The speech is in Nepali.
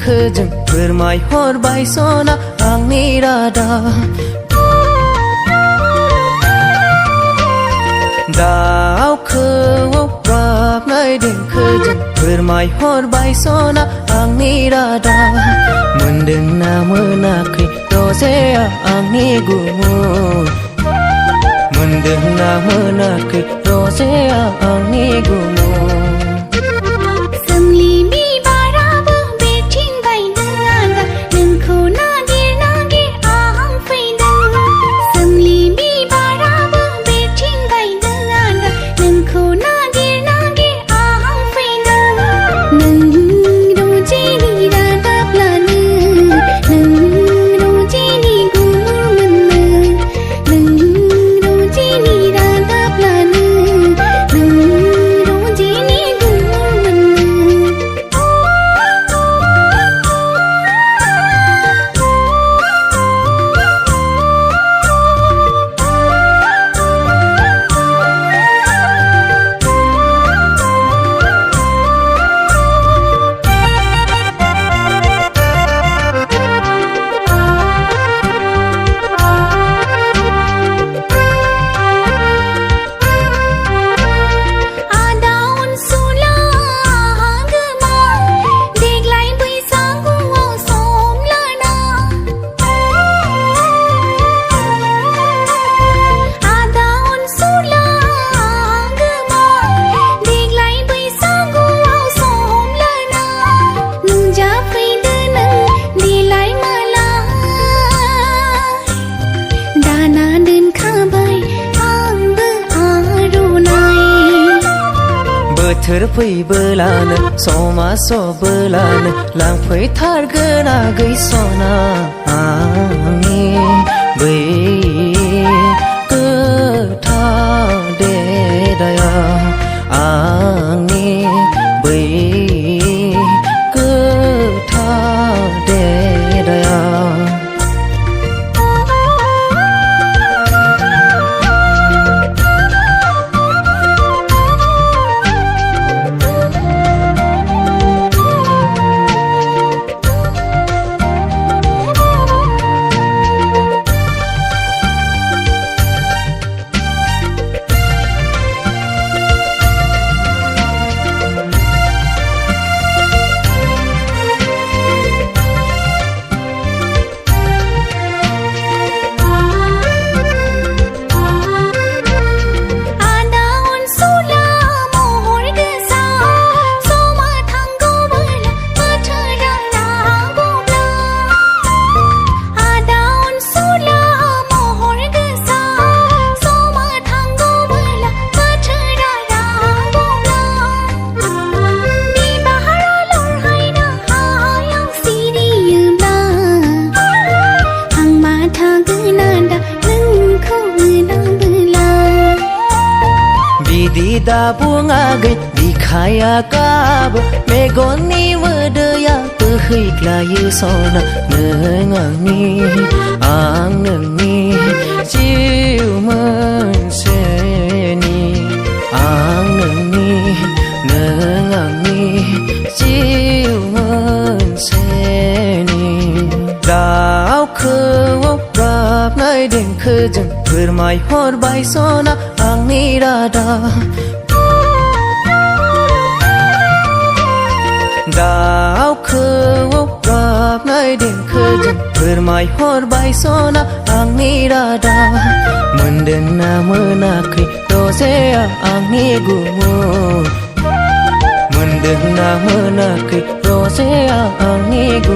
देंखो जों फोरमायहरबाय सना आंनि रादाब दाउ खौवौ गाबनाय देंखोजों फोरमायहरबाय सना आंनि रादाब मोनदोंना मोनाखै रजेया आंनि गुमुर मोनदोंना मोनाखै रजेया आंनि गुमुर बोथोर फैबोलानो समा सबोलानो लांफैथारगोन आगै सना आंनि बै गोथार देराया आंनि बै गोथार देराया दा बुङाखै बिखाया गाबो मेगननि मोदैया बोहैग्लायो सना नों आंनि आं नोंनि जिउ मोनसेनि आं नोंनि नों आंनि जिउ मोनसेनि दाउ खौवौ गाबनाय देंखोजों फोरमायहरबाय सना आंनि रादाब दाउ खौवौ गाबनाय देंखोजों फोरमायहरबाय सना आंनि रादाब मोनदोंना मोनाखै रजेया आंनि गुमुर मोनदोंना मोनाखै रजेया आंनि गुमुर